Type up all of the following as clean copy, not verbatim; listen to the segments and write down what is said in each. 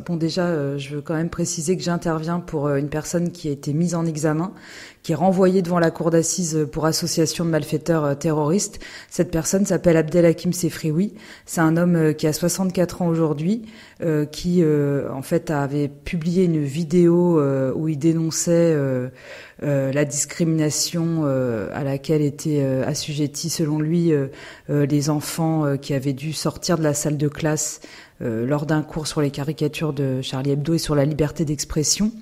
Bon, déjà, je veux quand même préciser que j'interviens pour une personne qui a été mise en examen, qui est renvoyée devant la cour d'assises pour association de malfaiteurs terroristes. Cette personne s'appelle Abdelhakim Sefrioui. C'est un homme qui a 64 ans aujourd'hui, qui en fait avait publié une vidéo où il dénonçait la discrimination à laquelle étaient assujettis, selon lui, les enfants qui avaient dû sortir de la salle de classe lors d'un cours sur les caricatures de Charlie Hebdo et sur la liberté d'expression.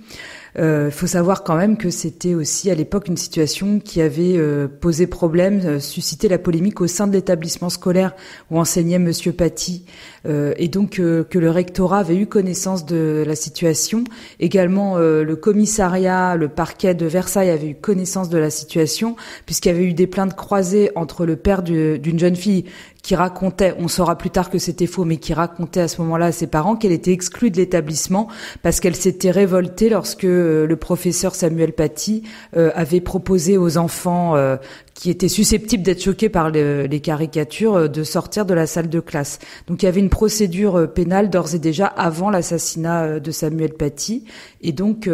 Faut savoir quand même que c'était aussi à l'époque une situation qui avait posé problème, suscité la polémique au sein de l'établissement scolaire où enseignait Monsieur Paty, et donc que le rectorat avait eu connaissance de la situation. Également, le commissariat, le parquet de Versailles avait eu connaissance de la situation, puisqu'il y avait eu des plaintes croisées entre le père d'une jeune fille qui racontait, on saura plus tard que c'était faux, mais qui racontait à ce moment-là à ses parents qu'elle était exclue de l'établissement parce qu'elle s'était révoltée lorsque le professeur Samuel Paty avait proposé aux enfants qui étaient susceptibles d'être choqués par les caricatures de sortir de la salle de classe. Donc il y avait une procédure pénale d'ores et déjà avant l'assassinat de Samuel Paty, et donc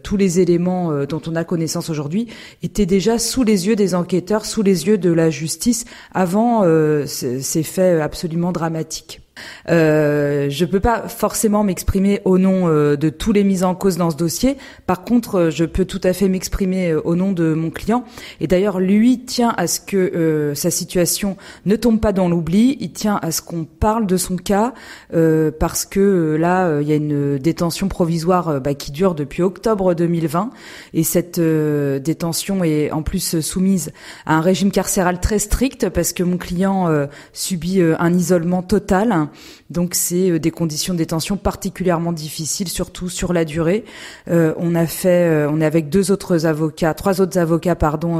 tous les éléments dont on a connaissance aujourd'hui étaient déjà sous les yeux des enquêteurs, sous les yeux de la justice avant ces faits absolument dramatiques. Je peux pas forcément m'exprimer au nom de tous les mises en cause dans ce dossier. Par contre, je peux tout à fait m'exprimer au nom de mon client. Et d'ailleurs, lui tient à ce que sa situation ne tombe pas dans l'oubli. Il tient à ce qu'on parle de son cas parce que là, il y a une détention provisoire qui dure depuis octobre 2020. Et cette détention est en plus soumise à un régime carcéral très strict parce que mon client subit un isolement total. Donc c'est des conditions de détention particulièrement difficiles, surtout sur la durée. On est avec trois autres avocats,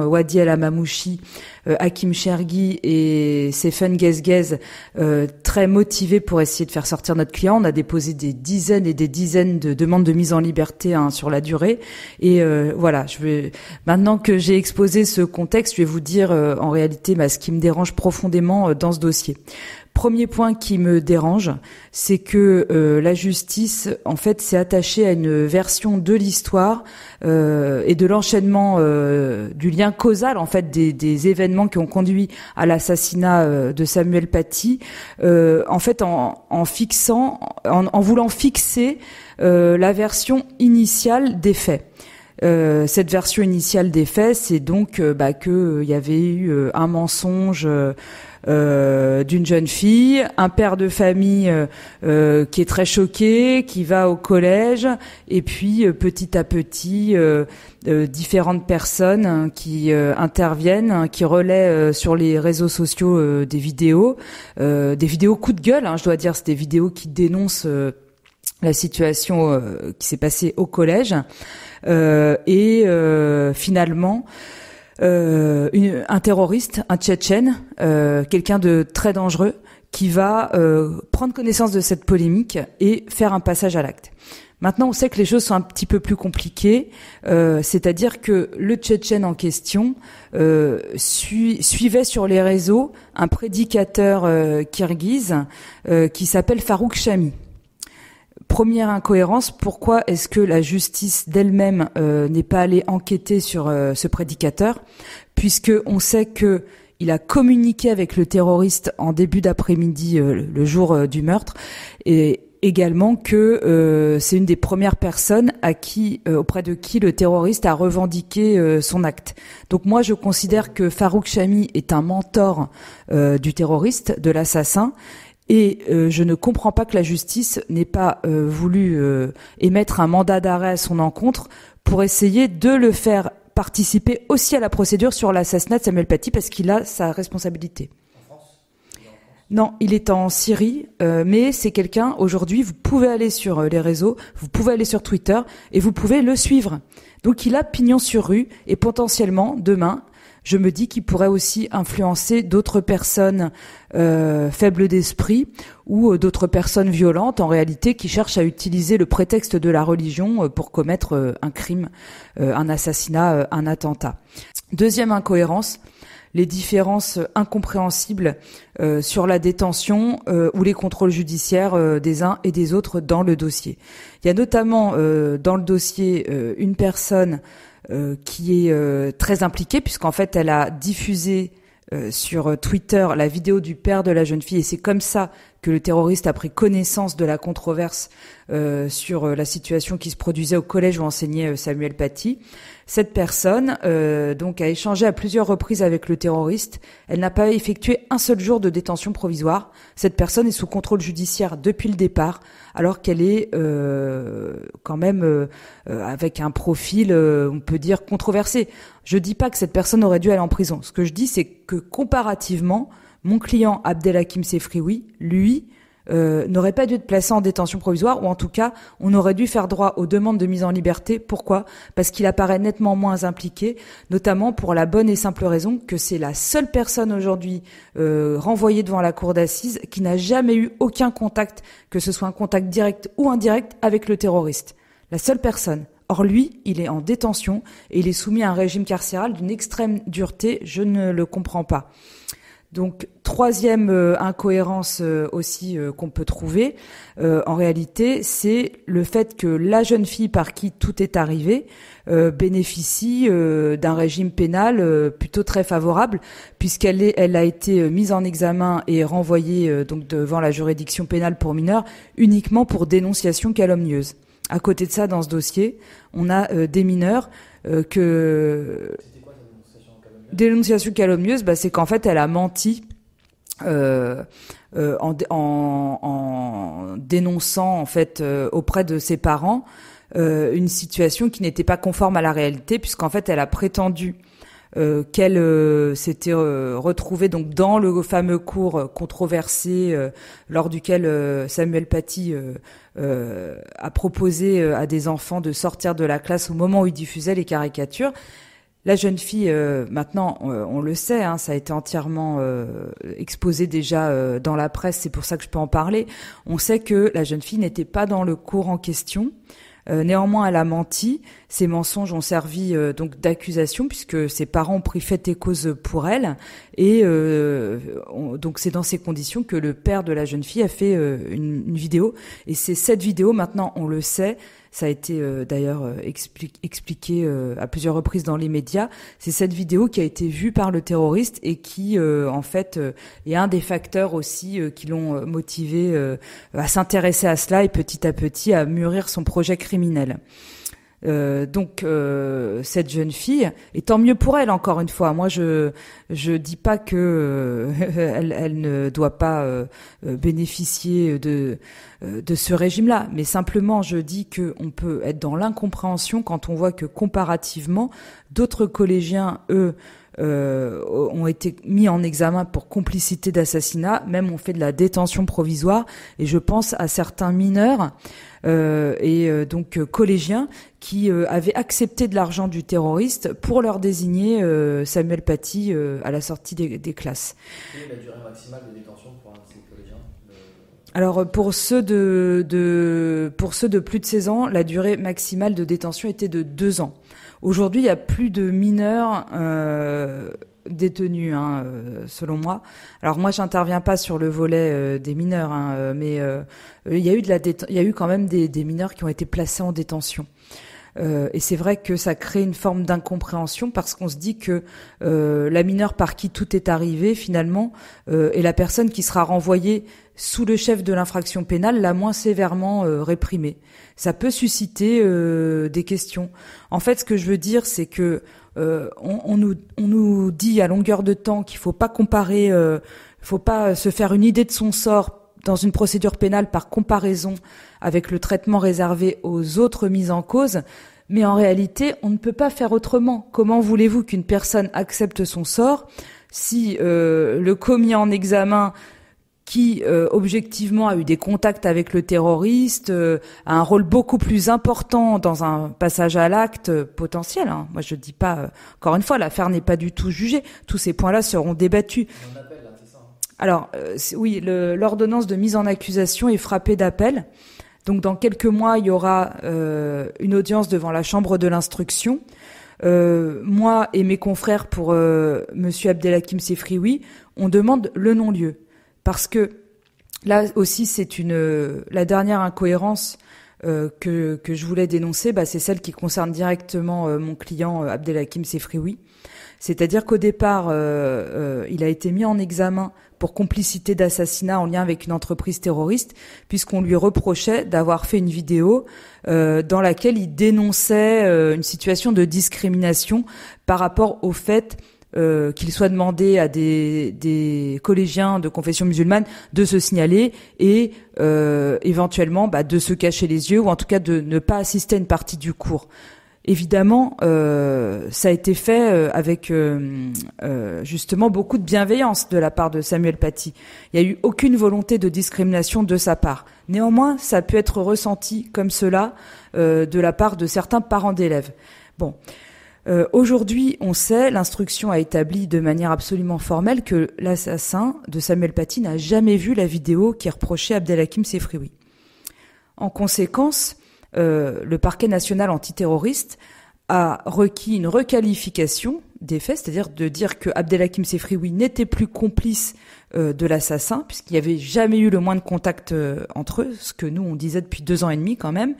Wadi El Amamouchi, Hakim Chergui et Sefen Gezgez, très motivés pour essayer de faire sortir notre client. On a déposé des dizaines et des dizaines de demandes de mise en liberté sur la durée. Et voilà, maintenant que j'ai exposé ce contexte, je vais vous dire en réalité ce qui me dérange profondément dans ce dossier. Premier point qui me dérange, c'est que la justice, en fait, s'est attachée à une version de l'histoire et de l'enchaînement du lien causal, en fait, des événements qui ont conduit à l'assassinat de Samuel Paty, en fait, en voulant fixer la version initiale des faits. Cette version initiale des faits, c'est donc que y avait eu un mensonge d'une jeune fille, un père de famille qui est très choqué, qui va au collège, et puis petit à petit différentes personnes qui interviennent, qui relaient sur les réseaux sociaux des vidéos coup de gueule, je dois dire, c'est des vidéos qui dénoncent la situation qui s'est passée au collège, et finalement un terroriste, un Tchétchène, quelqu'un de très dangereux, qui va prendre connaissance de cette polémique et faire un passage à l'acte. Maintenant, on sait que les choses sont un petit peu plus compliquées, c'est-à-dire que le Tchétchène en question suivait sur les réseaux un prédicateur kirghize qui s'appelle Farouk Chami. Première incohérence, pourquoi est-ce que la justice d'elle-même n'est pas allée enquêter sur ce prédicateur, puisque on sait que il a communiqué avec le terroriste en début d'après-midi, le jour du meurtre, et également que c'est une des premières personnes auprès de qui le terroriste a revendiqué son acte. Donc moi, je considère que Farouk Chami est un mentor du terroriste, de l'assassin. Et je ne comprends pas que la justice n'ait pas voulu émettre un mandat d'arrêt à son encontre pour essayer de le faire participer aussi à la procédure sur l'assassinat de Samuel Paty, parce qu'il a sa responsabilité. En France ? Non, il est en Syrie, mais c'est quelqu'un, aujourd'hui, vous pouvez aller sur les réseaux, vous pouvez aller sur Twitter, et vous pouvez le suivre. Donc il a pignon sur rue, et potentiellement, demain, je me dis qu'il pourrait aussi influencer d'autres personnes faibles d'esprit ou d'autres personnes violentes, en réalité, qui cherchent à utiliser le prétexte de la religion pour commettre un crime, un assassinat, un attentat. Deuxième incohérence, les différences incompréhensibles sur la détention ou les contrôles judiciaires des uns et des autres dans le dossier. Il y a notamment dans le dossier une personne qui est très impliquée, puisqu'en fait elle a diffusé sur Twitter la vidéo du père de la jeune fille, et c'est comme ça que le terroriste a pris connaissance de la controverse sur la situation qui se produisait au collège où enseignait Samuel Paty. Cette personne donc a échangé à plusieurs reprises avec le terroriste. Elle n'a pas effectué un seul jour de détention provisoire. Cette personne est sous contrôle judiciaire depuis le départ, alors qu'elle est quand même avec un profil, on peut dire, controversé. Je dis pas que cette personne aurait dû aller en prison. Ce que je dis, c'est que comparativement, mon client Abdelhakim Sefrioui, lui, n'aurait pas dû être placé en détention provisoire, ou en tout cas, on aurait dû faire droit aux demandes de mise en liberté. Pourquoi ? Parce qu'il apparaît nettement moins impliqué, notamment pour la bonne et simple raison que c'est la seule personne aujourd'hui renvoyée devant la cour d'assises qui n'a jamais eu aucun contact, que ce soit un contact direct ou indirect, avec le terroriste. La seule personne. Or lui, il est en détention et il est soumis à un régime carcéral d'une extrême dureté, je ne le comprends pas. Donc, troisième incohérence aussi qu'on peut trouver, en réalité, c'est le fait que la jeune fille par qui tout est arrivé bénéficie d'un régime pénal plutôt très favorable, puisqu'elle a été mise en examen et renvoyée donc devant la juridiction pénale pour mineurs uniquement pour dénonciation calomnieuse. À côté de ça, dans ce dossier, on a des mineurs que... Dénonciation calomnieuse, c'est qu'en fait, elle a menti en dénonçant en fait auprès de ses parents une situation qui n'était pas conforme à la réalité, puisqu'en fait, elle a prétendu qu'elle s'était retrouvée donc dans le fameux cours controversé lors duquel Samuel Paty a proposé à des enfants de sortir de la classe au moment où il diffusait les caricatures. La jeune fille, maintenant, on le sait, ça a été entièrement exposé déjà dans la presse, c'est pour ça que je peux en parler. On sait que la jeune fille n'était pas dans le cours en question. Néanmoins, elle a menti. Ces mensonges ont servi donc d'accusation, puisque ses parents ont pris fait et cause pour elle. Et donc c'est dans ces conditions que le père de la jeune fille a fait une vidéo. Et c'est cette vidéo, maintenant, on le sait. Ça a été d'ailleurs expliqué à plusieurs reprises dans les médias. C'est cette vidéo qui a été vue par le terroriste et qui, en fait, est un des facteurs aussi qui l'ont motivé à s'intéresser à cela et petit à petit à mûrir son projet criminel. Donc cette jeune fille, et tant mieux pour elle, encore une fois. Moi, je dis pas que elle ne doit pas bénéficier de ce régime-là, mais simplement je dis que on peut être dans l'incompréhension quand on voit que comparativement, d'autres collégiens, eux, ont été mis en examen pour complicité d'assassinat, même ont fait de la détention provisoire, et je pense à certains mineurs donc collégiens qui avaient accepté de l'argent du terroriste pour leur désigner Samuel Paty à la sortie des classes. Quelle est la durée maximale de détention pour un de ces collégiens Alors pour ceux de plus de 16 ans, la durée maximale de détention était de 2 ans. Aujourd'hui, il y a plus de mineurs détenus, selon moi. Alors moi, j'interviens pas sur le volet des mineurs, mais il y a eu quand même des mineurs qui ont été placés en détention. Et c'est vrai que ça crée une forme d'incompréhension parce qu'on se dit que la mineure par qui tout est arrivé finalement est la personne qui sera renvoyée sous le chef de l'infraction pénale la moins sévèrement réprimée. Ça peut susciter des questions. En fait, ce que je veux dire, c'est que on nous dit à longueur de temps qu'il faut pas comparer, faut pas se faire une idée de son sort dans une procédure pénale par comparaison avec le traitement réservé aux autres mises en cause, mais en réalité, on ne peut pas faire autrement. Comment voulez-vous qu'une personne accepte son sort si le commis en examen qui objectivement a eu des contacts avec le terroriste, a un rôle beaucoup plus important dans un passage à l'acte potentiel. Moi, je dis pas, encore une fois, l'affaire n'est pas du tout jugée. Tous ces points-là seront débattus. On appelle, là, c'est ça. Alors, oui, l'ordonnance de mise en accusation est frappée d'appel. Donc, dans quelques mois, il y aura une audience devant la chambre de l'instruction. moi et mes confrères pour Monsieur Abdelhakim Sefrioui, on demande le non-lieu. Parce que là aussi, c'est la dernière incohérence que je voulais dénoncer, c'est celle qui concerne directement mon client Abdelhakim Sefrioui. C'est-à-dire qu'au départ, il a été mis en examen pour complicité d'assassinat en lien avec une entreprise terroriste, puisqu'on lui reprochait d'avoir fait une vidéo dans laquelle il dénonçait une situation de discrimination par rapport au fait qu'il soit demandé à des collégiens de confession musulmane de se signaler et éventuellement de se cacher les yeux, ou en tout cas de ne pas assister à une partie du cours. Évidemment, ça a été fait avec justement beaucoup de bienveillance de la part de Samuel Paty. Il n'y a eu aucune volonté de discrimination de sa part. Néanmoins, ça a pu être ressenti comme cela de la part de certains parents d'élèves. Bon. Aujourd'hui, on sait, l'instruction a établi de manière absolument formelle que l'assassin de Samuel Paty n'a jamais vu la vidéo qui est reprochée à Abdelhakim Sefrioui. En conséquence, le parquet national antiterroriste a requis une requalification des faits, c'est-à-dire de dire que Abdelhakim Sefrioui n'était plus complice de l'assassin, puisqu'il n'y avait jamais eu le moindre contact entre eux, ce que nous on disait depuis 2 ans et demi quand même,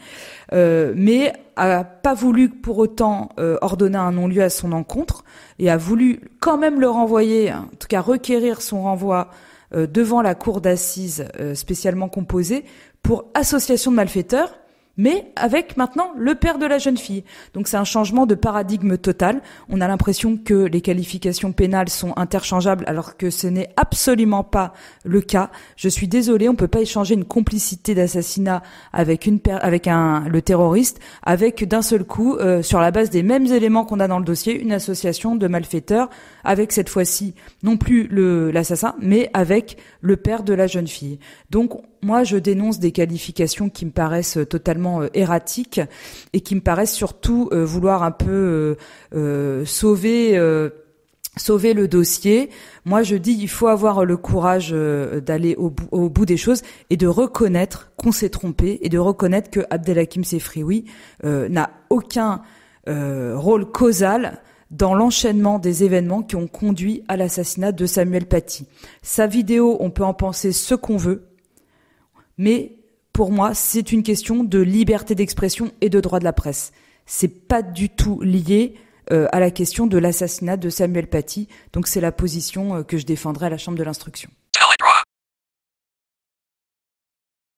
mais a pas voulu pour autant ordonner un non-lieu à son encontre, et a voulu quand même le renvoyer, en tout cas requérir son renvoi devant la cour d'assises spécialement composée pour association de malfaiteurs, mais avec maintenant le père de la jeune fille. Donc c'est un changement de paradigme total. On a l'impression que les qualifications pénales sont interchangeables alors que ce n'est absolument pas le cas. Je suis désolée, on peut pas échanger une complicité d'assassinat avec le terroriste avec d'un seul coup, sur la base des mêmes éléments qu'on a dans le dossier, une association de malfaiteurs avec cette fois-ci non plus l'assassin, mais avec le père de la jeune fille. Donc moi, je dénonce des qualifications qui me paraissent totalement erratiques et qui me paraissent surtout vouloir un peu sauver le dossier. Moi, je dis il faut avoir le courage d'aller au bout des choses et de reconnaître qu'on s'est trompé et de reconnaître que Abdelhakim Sefrioui n'a aucun rôle causal dans l'enchaînement des événements qui ont conduit à l'assassinat de Samuel Paty. Sa vidéo, on peut en penser ce qu'on veut, mais pour moi, c'est une question de liberté d'expression et de droit de la presse. C'est pas du tout lié à la question de l'assassinat de Samuel Paty. Donc c'est la position que je défendrai à la Chambre de l'instruction.